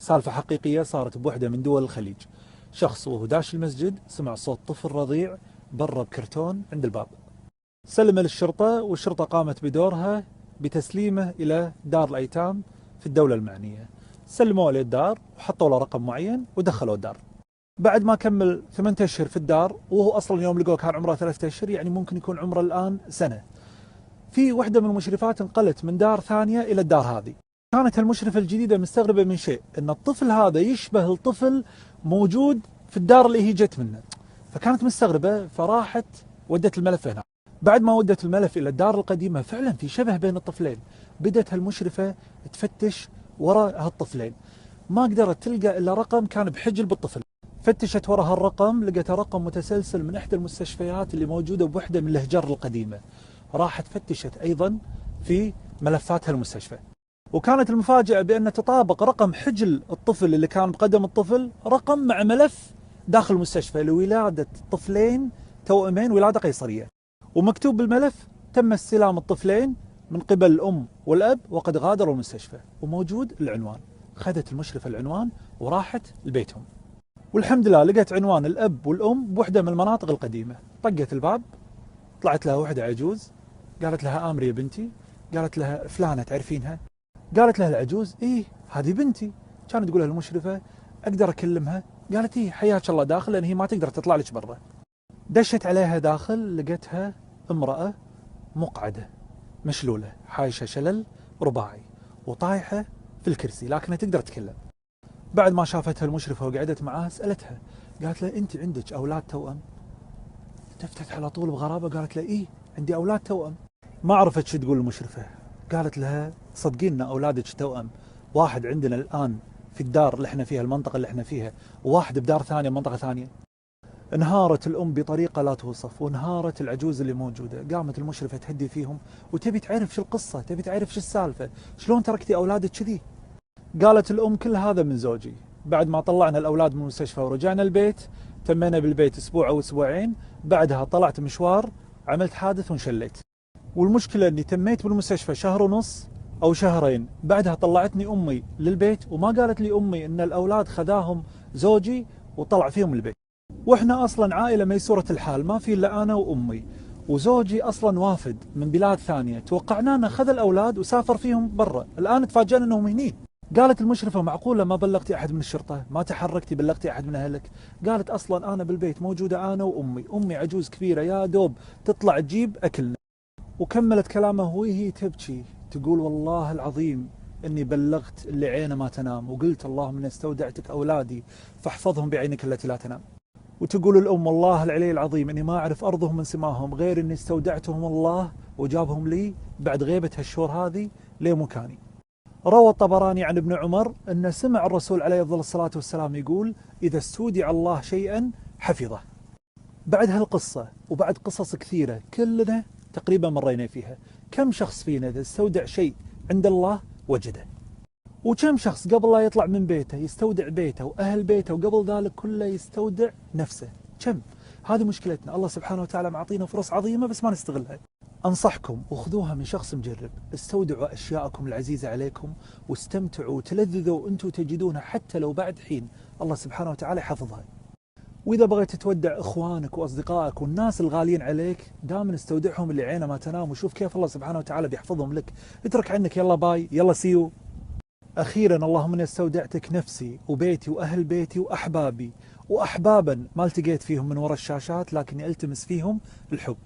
سالفة حقيقية صارت بوحدة من دول الخليج. شخص وهو داش المسجد سمع صوت طفل رضيع برا بكرتون عند الباب، سلمه للشرطة والشرطة قامت بدورها بتسليمه إلى دار الأيتام في الدولة المعنية. سلموه للدار وحطوا له رقم معين ودخلوا الدار. بعد ما كمل 8 أشهر في الدار، وهو أصلا يوم لقوه كان عمره 3 أشهر، يعني ممكن يكون عمره الآن سنة. في وحدة من المشرفات انقلت من دار ثانية إلى الدار هذه. كانت المشرفة الجديدة مستغربة من شيء، أن الطفل هذا يشبه الطفل موجود في الدار اللي هي جت منه. فكانت مستغربة، فراحت ودت الملف هنا. بعد ما ودت الملف إلى الدار القديمة فعلا في شبه بين الطفلين. بدت هالمشرفة تفتش وراء هالطفلين، ما قدرت تلقى إلا رقم كان بحجل بالطفل. فتشت وراء هالرقم، لقت رقم متسلسل من إحدى المستشفيات اللي موجودة بوحدة من الهجر القديمة. راحت فتشت أيضا في ملفات هالمستشفى، وكانت المفاجأة بأن تطابق رقم حجل الطفل اللي كان بقدم الطفل رقم مع ملف داخل المستشفى لولادة طفلين توأمين ولادة قيصرية. ومكتوب بالملف: تم استلام الطفلين من قبل الأم والأب وقد غادروا المستشفى. وموجود العنوان. خذت المشرفة العنوان وراحت لبيتهم، والحمد لله لقت عنوان الأب والأم بوحدة من المناطق القديمة. طقت الباب، طلعت لها وحدة عجوز، قالت لها: آمري يا بنتي. قالت لها: فلانة تعرفينها؟ قالت لها العجوز: إيه هذه بنتي. كانت تقول لها المشرفة: أقدر أكلمها؟ قالت: إيه حياك الله داخل، لأن هي ما تقدر تطلع لك برا. دشت عليها داخل، لقتها امرأة مقعدة مشلولة حايشة شلل رباعي وطايحة في الكرسي، لكنها تقدر تتكلم. بعد ما شافتها المشرفة وقعدت معاها سألتها، قالت لها: أنت عندك أولاد توأم؟ التفتت على طول بغرابة، قالت لها: إيه عندي أولاد توأم. ما عرفت شو تقول المشرفة. قالت لها: صدقينا أولادك توأم، واحد عندنا الآن في الدار اللي احنا فيها، المنطقة اللي احنا فيها، وواحد بدار ثانية منطقة ثانية. انهارت الأم بطريقة لا توصف، وانهارت العجوز اللي موجودة. قامت المشرفة تهدي فيهم وتبي تعرف شو القصة، تبي تعرف شو السالفة، شلون تركتي أولادك كذي. قالت الأم: كل هذا من زوجي. بعد ما طلعنا الأولاد من المستشفى ورجعنا البيت، تمينا بالبيت أسبوع أو أسبوعين، بعدها طلعت مشوار، عملت حادث وانشليت. والمشكلة أني تميت بالمستشفى شهر ونص أو شهرين، بعدها طلعتني أمي للبيت، وما قالت لي أمي أن الأولاد خذاهم زوجي وطلع فيهم البيت. وإحنا أصلا عائلة ميسورة الحال، ما في إلا أنا وأمي، وزوجي أصلا وافد من بلاد ثانية، توقعنا أنه خذ الأولاد وسافر فيهم برا، الآن تفاجأنا أنهم هني. قالت المشرفة: معقولة ما بلغتي أحد من الشرطة؟ ما تحركتي بلغتي أحد من أهلك؟ قالت: أصلا أنا بالبيت موجودة أنا وأمي، أمي عجوز كبيرة يا دوب تطلع تجيب أكلنا. وكملت كلامه وهي تبكي، تقول: والله العظيم إني بلغت اللي عينه ما تنام، وقلت اللهم إني استودعتك أولادي فاحفظهم بعينك التي لا تنام. وتقول الأم: والله العلي العظيم إني ما أعرف أرضهم من سماهم، غير إني استودعتهم الله وجابهم لي بعد غيبة هالشهور هذه لمكاني. روى الطبراني عن ابن عمر أن سمع الرسول عليه أفضل الصلاة والسلام يقول: إذا استودع الله شيئا حفظه. بعد هالقصة وبعد قصص كثيرة كلنا تقريبا مرينا فيها، كم شخص فينا إذا استودع شيء عند الله وجده؟ وكم شخص قبل لا يطلع من بيته يستودع بيته وأهل بيته، وقبل ذلك كله يستودع نفسه؟ كم؟ هذه مشكلتنا. الله سبحانه وتعالى معطينا فرص عظيمة بس ما نستغلها. أنصحكم وخذوها من شخص مجرب، استودعوا أشياءكم العزيزة عليكم واستمتعوا وتلذذوا وأنتم تجدونها، حتى لو بعد حين الله سبحانه وتعالى حفظها. وإذا بغيت تودع إخوانك وأصدقائك والناس الغاليين عليك، دائما استودعهم اللي عينه ما تنام، وشوف كيف الله سبحانه وتعالى بيحفظهم لك. اترك عنك يلا باي يلا سيو. أخيرا اللهم إني استودعتك نفسي وبيتي وأهل بيتي وأحبابي وأحبابا ما التقيت فيهم من وراء الشاشات، لكني ألتمس فيهم الحب.